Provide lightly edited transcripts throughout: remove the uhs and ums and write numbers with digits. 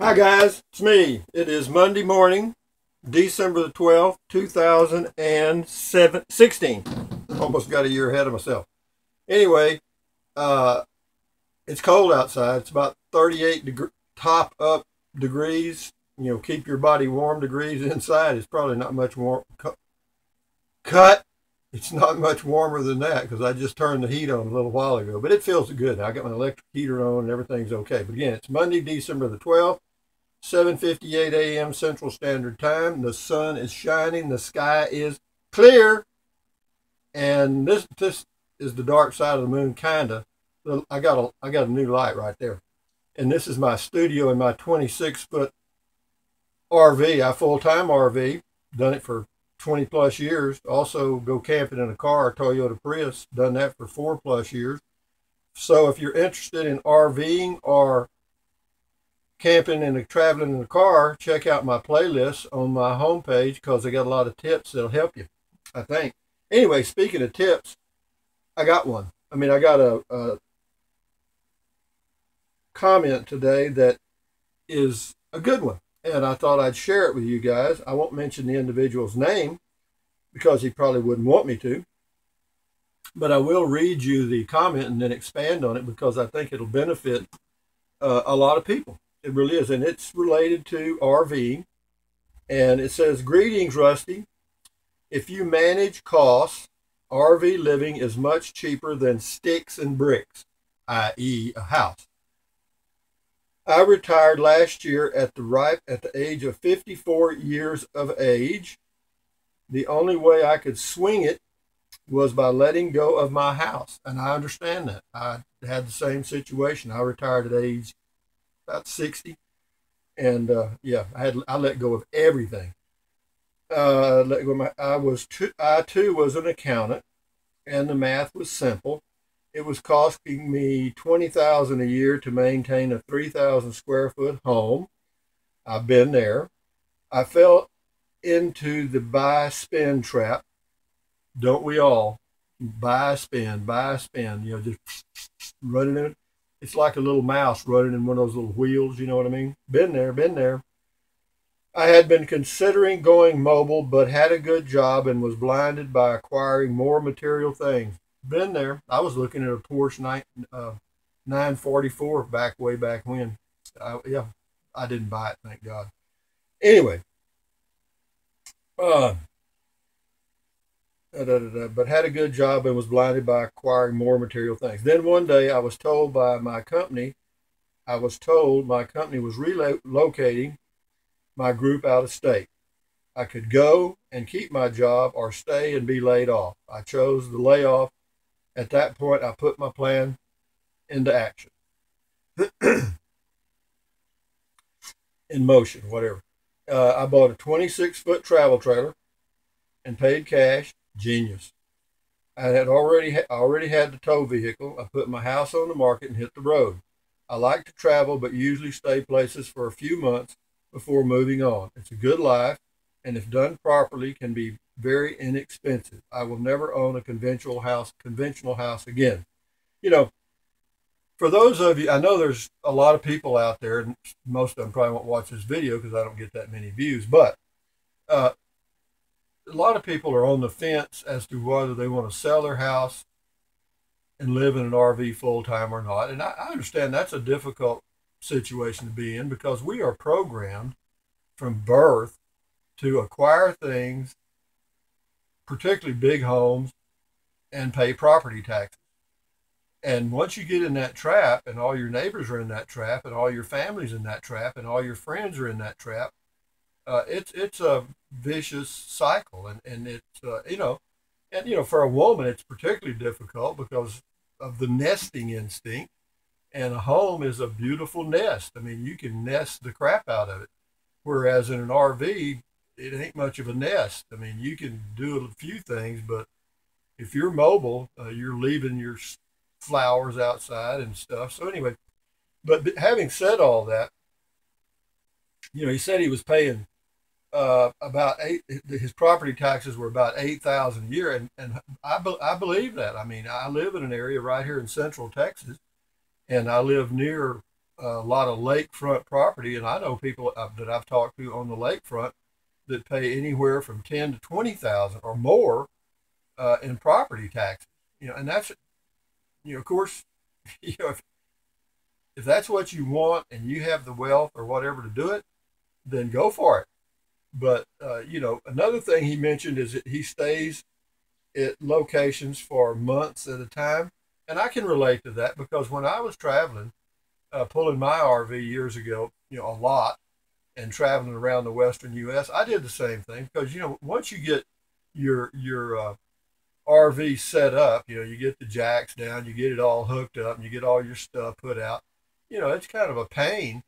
Hi guys, it's me. It is Monday morning, December the 12th, 2016. Almost got a year ahead of myself. Anyway, uh, it's cold outside. It's about 38 top up degrees. You know, keep your body warm degrees inside. It's probably not much warm. Cut. It's not much warmer than that because I just turned the heat on a little while ago. But it feels good. I got my electric heater on and everything's okay. But again, it's Monday, December the 12th. 7:58 a.m. Central Standard Time. The sun is shining. The sky is clear. And this is the dark side of the moon, kinda. I got a new light right there. And this is my studio in my 26-foot RV. I full-time RV. Done it for 20 plus years. Also go camping in a car, a Toyota Prius. Done that for 4 plus years. So if you're interested in RVing or camping and traveling in the car, check out my playlist on my homepage because I got a lot of tips that'll help you, I think. Anyway, speaking of tips, I got one. I got a comment today that is a good one, and I thought I'd share it with you guys. I won't mention the individual's name because he probably wouldn't want me to, but I will read you the comment and then expand on it because I think it'll benefit a lot of people. It really is, and it's related to RV. And it says, "Greetings, Rusty. If you manage costs, RV living is much cheaper than sticks and bricks, i.e. a house. I retired last year at the age of 54 years of age. The only way I could swing it was by letting go of my house." And I understand that. I had the same situation. I retired at age about 60, and I let go of everything. Let go of I too was an accountant, and the math was simple. It was costing me $20,000 a year to maintain a 3,000 square foot home. I've been there. I fell into the buy spend trap. Don't we all? Buy spend. You know, just running it. It's like a little mouse running in one of those little wheels, you know what I mean? Been there. I had been considering going mobile, but had a good job and was blinded by acquiring more material things. Been there. I was looking at a Porsche 944 way back when. I didn't buy it, thank God. Anyway, uh, but had a good job and was blinded by acquiring more material things. Then one day I was told my company was relocating my group out of state. I could go and keep my job or stay and be laid off. I chose the layoff. At that point, I put my plan into action, in motion, whatever. I bought a 26-foot travel trailer and paid cash. Genius. I already had the tow vehicle. I put my house on the market and hit the road. I like to travel, but usually stay places for a few months before moving on. It's a good life, and if done properly, can be very inexpensive. I will never own a conventional house again. You know, for those of you, I know there's a lot of people out there, and most of them probably won't watch this video because I don't get that many views, but uh, a lot of people are on the fence as to whether they want to sell their house and live in an RV full time or not. And I understand that's a difficult situation to be in because we are programmed from birth to acquire things, particularly big homes, and pay property taxes. And once you get in that trap, and all your neighbors are in that trap, and all your family's in that trap, and all your friends are in that trap, it's a vicious cycle, and it's for a woman it's particularly difficult because of the nesting instinct, and a home is a beautiful nest. I mean, you can nest the crap out of it, whereas in an RV it ain't much of a nest. I mean, you can do a few things, but if you're mobile, you're leaving your flowers outside and stuff. So anyway, but having said all that, he said he was paying about his property taxes were about 8,000 a year, and I believe that. I mean, I live in an area right here in Central Texas, and I live near a lot of lakefront property, and I know people that I've talked to on the lakefront that pay anywhere from 10 to 20,000 or more in property taxes. And that's of course, if that's what you want and you have the wealth or whatever to do it, then go for it. But another thing he mentioned is that he stays at locations for months at a time, and I can relate to that because when I was traveling, pulling my RV years ago, a lot, and traveling around the Western U.S., I did the same thing because once you get your RV set up, you get the jacks down, you get it all hooked up, and you get all your stuff put out. It's kind of a pain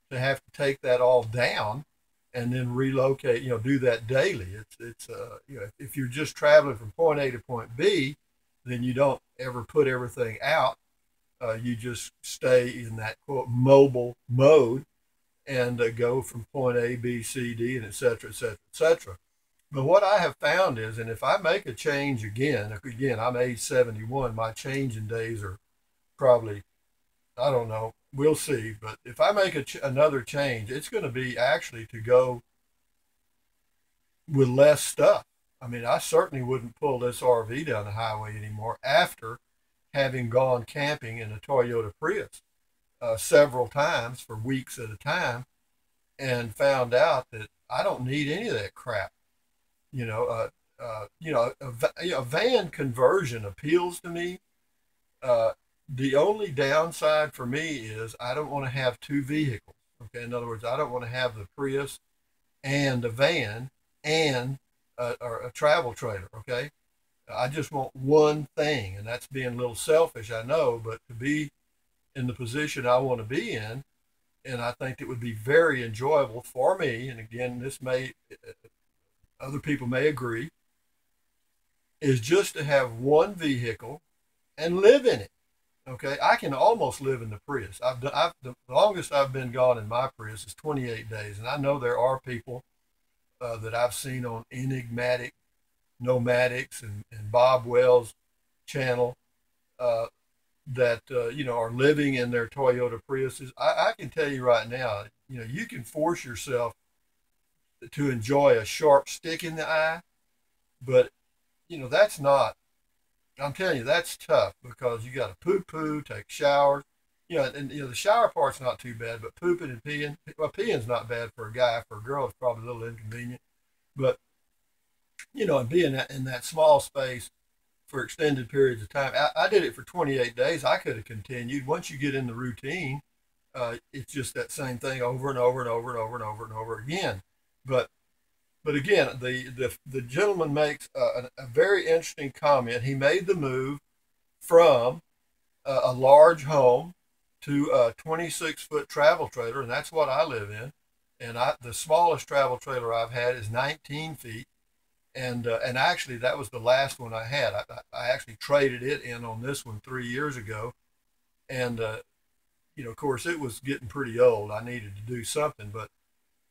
to have to take that all down and then relocate. Do that daily. It's if you're just traveling from point A to point B, then you don't ever put everything out. You just stay in that quote mobile mode and go from point A, B, C, D, and et cetera, et cetera, et cetera. But what I have found is, and if I make a change again, I'm age 71, my changing days are probably, I don't know, we'll see. But if I make another change, it's going to be actually to go with less stuff. I mean, I certainly wouldn't pull this RV down the highway anymore after having gone camping in a Toyota Prius several times for weeks at a time and found out that I don't need any of that crap. A van conversion appeals to me. The only downside for me is I don't want to have two vehicles. Okay, in other words, I don't want to have the Prius and a van and a travel trailer. Okay, I just want one thing, and that's being a little selfish, I know, but to be in the position I want to be in, and I think it would be very enjoyable for me. And again, this may other people may agree, is just to have one vehicle and live in it. Okay, I can almost live in the Prius. The longest I've been gone in my Prius is 28 days, and I know there are people that I've seen on Enigmatic Nomadics and Bob Wells' channel that are living in their Toyota Priuses. I can tell you right now, you can force yourself to enjoy a sharp stick in the eye, but that's not. I'm telling you, that's tough because you got to poo, take showers. And the shower part's not too bad, but pooping and peeing, well, peeing's not bad for a guy. For a girl, it's probably a little inconvenient. But and being in that small space for extended periods of time, I did it for 28 days. I could have continued. Once you get in the routine, it's just that same thing over and over and over and over and over and over again. But again, the gentleman makes a very interesting comment. He made the move from a large home to a 26-foot travel trailer, and that's what I live in. And the smallest travel trailer I've had is 19 feet, and actually that was the last one I had. I actually traded it in on this one 3 years ago, and of course it was getting pretty old. I needed to do something, but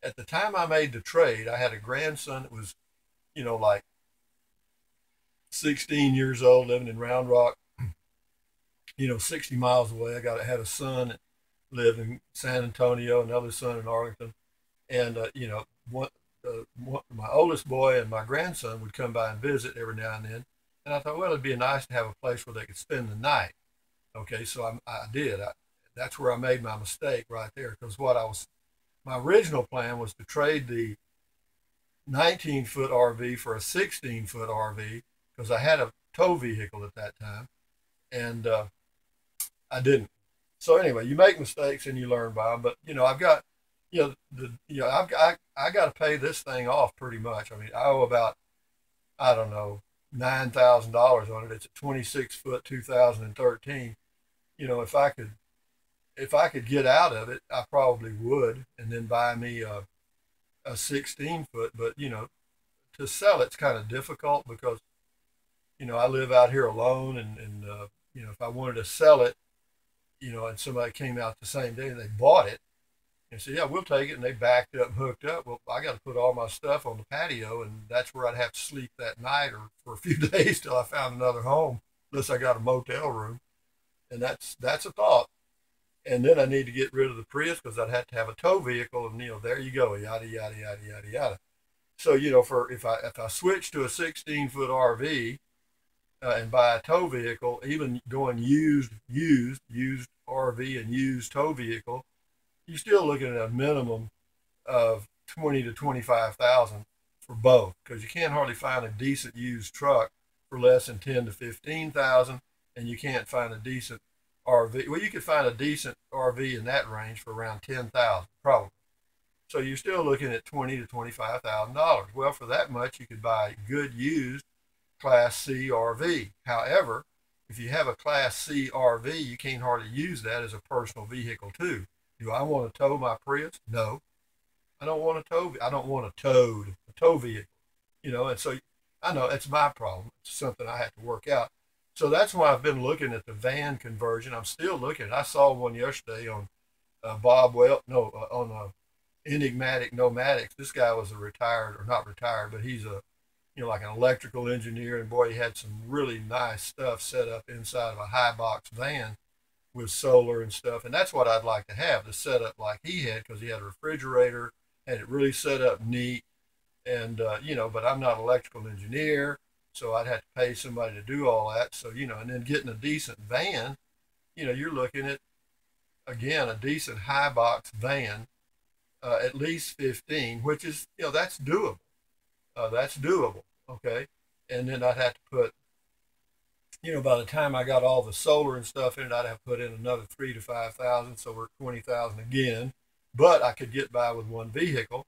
at the time I made the trade, I had a grandson that was, like 16 years old, living in Round Rock, 60 miles away. Had a son that lived in San Antonio, another son in Arlington, and my oldest boy and my grandson would come by and visit every now and then. And I thought, well, it'd be nice to have a place where they could spend the night. Okay, so I did. That's where I made my mistake right there, because my original plan was to trade the 19-foot RV for a 16-foot RV because I had a tow vehicle at that time, and I didn't. So anyway, you make mistakes and you learn by them. But I've got, I got to pay this thing off pretty much. I mean, I owe about, I don't know, $9,000 on it. It's a 26-foot 2013. If I could get out of it, I probably would, and then buy me a 16-foot. But to sell it's kind of difficult because I live out here alone, and if I wanted to sell it, and somebody came out the same day and they bought it and said, yeah, we'll take it, and they backed up and hooked up. Well, I got to put all my stuff on the patio, and that's where I'd have to sleep that night or for a few days till I found another home, unless I got a motel room, and that's a thought. And then I need to get rid of the Prius because I'd have to have a tow vehicle, and there you go, yada yada yada yada yada. So for if I switch to a 16-foot RV and buy a tow vehicle, even going used RV and used tow vehicle, you're still looking at a minimum of 20 to 25,000 for both, because you can't hardly find a decent used truck for less than 10 to 15,000, and you can't find a decent RV. Well, you could find a decent RV in that range for around 10,000 probably. So you're still looking at $20 to $25,000. Well, for that much, you could buy a good used Class C RV. However, if you have a Class C RV, you can't hardly use that as a personal vehicle too. Do I want to tow my Prius? No, I don't want to tow. I don't want a tow vehicle. And so I know it's my problem. It's something I have to work out. So that's why I've been looking at the van conversion. I'm still looking. I saw one yesterday on on Enigmatic Nomadics. This guy was a retired, or not retired, but he's like an electrical engineer, and boy, he had some really nice stuff set up inside of a high box van with solar and stuff. And that's what I'd like to have, the setup like he had, because he had a refrigerator, had it really set up neat. And but I'm not an electrical engineer, so I'd have to pay somebody to do all that. So and then getting a decent van, you're looking at, again, a decent high box van, at least 15, which is that's doable. That's doable. Okay, and then I'd have to put, by the time I got all the solar and stuff in it, I'd have to put in another 3 to 5,000, so we're at 20,000 again. But I could get by with one vehicle.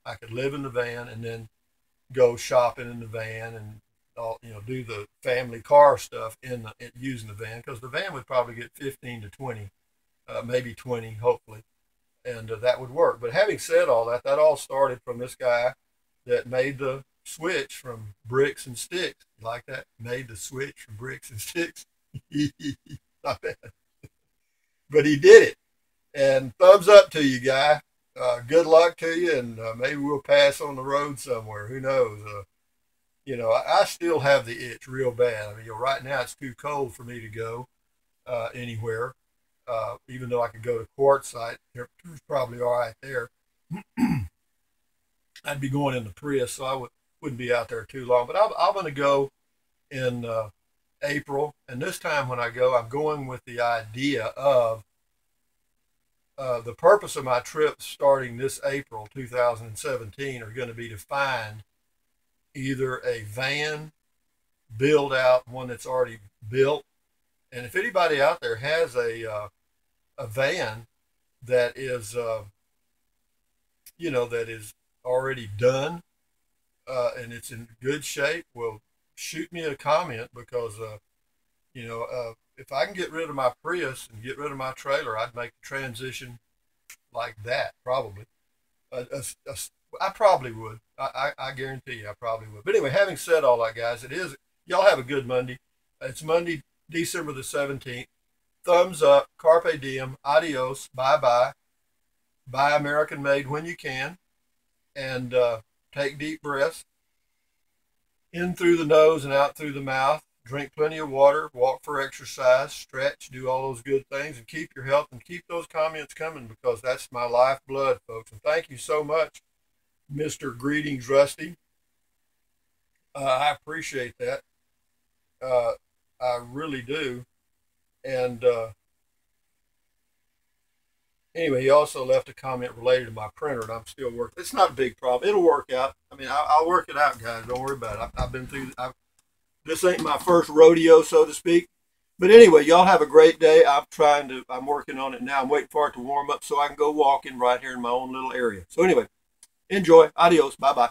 I could live in the van and then go shopping in the van and all, do the family car stuff using the van, because the van would probably get 15 to 20, maybe 20, hopefully, and that would work. But having said all that, that all started from this guy that made the switch from bricks and sticks. You like that? Made the switch from bricks and sticks. Not bad. But he did it. And thumbs up to you, guy. Good luck to you, and maybe we'll pass on the road somewhere. Who knows? I still have the itch real bad. I mean, right now it's too cold for me to go anywhere. Even though I could go to Quartzsite, temperature's probably all right there. I'd be going in the Prius, so I wouldn't be out there too long. But I'm going to go in April, and this time when I go, I'm going with the idea of the purpose of my trip starting this April 2017 are going to be to find either a van, build out one that's already built, and if anybody out there has a van that is that is already done and it's in good shape, well, shoot me a comment, because if I can get rid of my Prius and get rid of my trailer, I'd make the transition like that, probably. I probably would. I guarantee you I probably would. But anyway, having said all that, guys, y'all have a good Monday. It's Monday, December the 17th. Thumbs up, carpe diem, adios, bye-bye. Buy American made when you can. And take deep breaths in through the nose and out through the mouth. Drink plenty of water, walk for exercise, stretch, do all those good things, and keep your health, and keep those comments coming, because that's my lifeblood, folks. And thank you so much, Mr. Greetings Rusty. I appreciate that. I really do. And anyway, he also left a comment related to my printer, and I'm still working. It's not a big problem. It'll work out. I mean, I'll work it out, guys. Don't worry about it. I've been through. This ain't my first rodeo, so to speak. But anyway, y'all have a great day. I'm working on it now. I'm waiting for it to warm up so I can go walking right here in my own little area. So anyway, enjoy. Adios. Bye-bye.